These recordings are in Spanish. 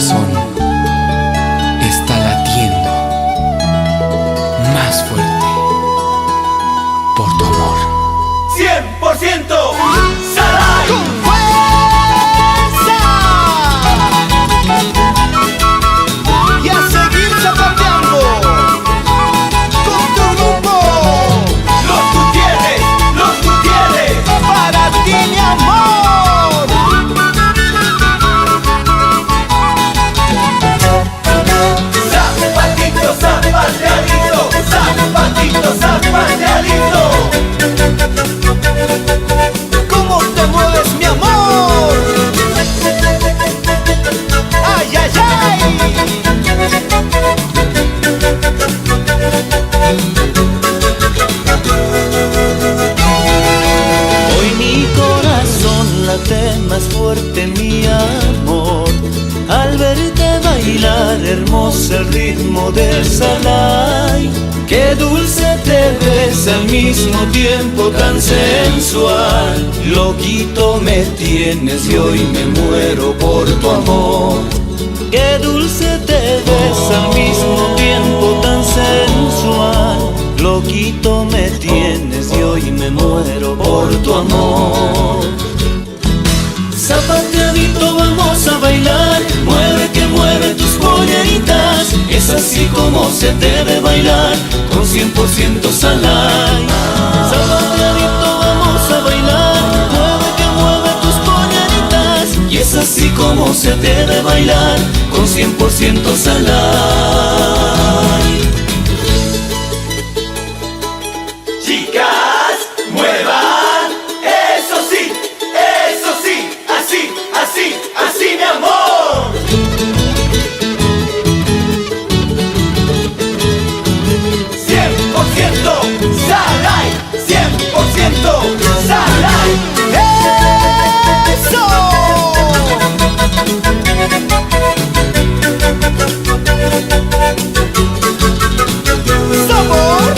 corazón está latiendo más fuerte por tu amor. 100% Sarai. ¡Con fuerza! Y a seguir zapateando con tu grupo. Los Gutiérrez, Para ti, mi amor. Zapatito, zapateadito, zapatito, zapateadito. ¿Cómo te mueves, mi amor? ¡Ay, ay, ay! Hoy mi corazón late más fuerte, mi amor, al verte bailar hermoso el ritmo del Salai. Qué dulce te ves al mismo tiempo tan sensual. Loquito me tienes y hoy me muero por tu amor. Qué dulce te ves al mismo tiempo tan sensual. Loquito me tienes y hoy me muero por tu amor. Zapateadito vamos a bailar, mueve que mueve tus polleritas. Es así como se debe bailar, con 100% Salai. Zapateadito vamos a bailar, mueve que mueve tus polleritas. Y es así como se debe bailar, con 100% Salai. Chicas, muevan. Eso sí, así, así, mi amor. 100% Sarai, 100% Sarai. ¡Eso! ¡Sabor!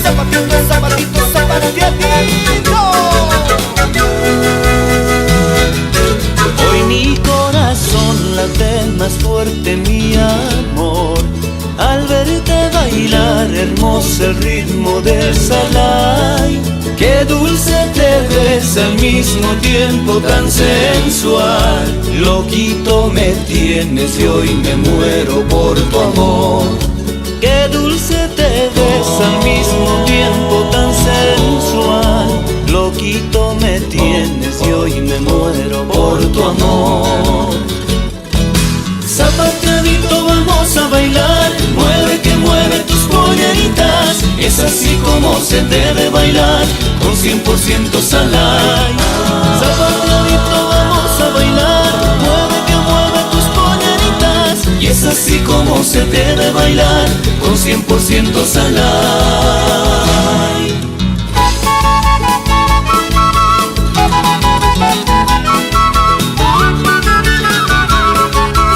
Zapatito, zapatito, zapateadito. Hoy mi corazón late más fuerte, mi amor, al verte bailar hermoso el ritmo del Salai. Qué dulce te ves al mismo tiempo tan sensual. Loquito me tienes y hoy me muero por tu amor. Qué dulce te ves al mismo tiempo tan sensual. Loquito me tienes y hoy me muero por tu amor. Zapateadito vamos a bailar, mueve que mueve tus polleritas. Es así como se debe bailar, con 100% Salai. Zapateadito vamos a bailar, mueve que mueve tus polleritas. Y es así como se debe bailar, con 100% Salai.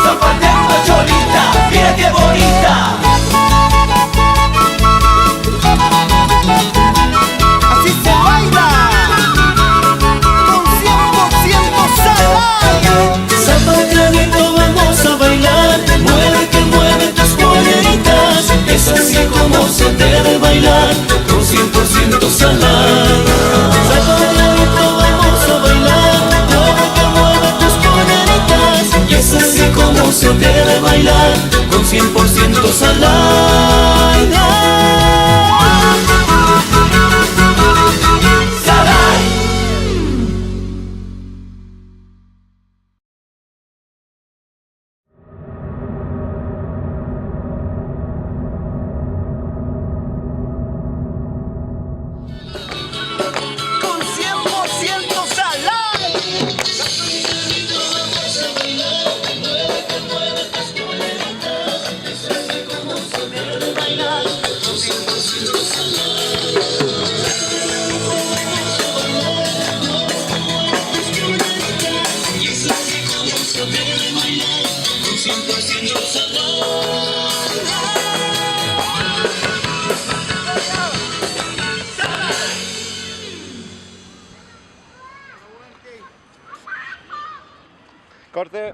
Zapateando cholita, mira qué bonita. Así se baila con 100% Sarai. Zapateadito vamos a bailar, mueve que mueve tus polleritas. Es así como se debe bailar, con 100% Salai. Zapateadito vamos a bailar, mueve que mueve tus polleritas. Y es así como se debe bailar, con 100% Salai. Sarai. Con 100% Sarai. Corte.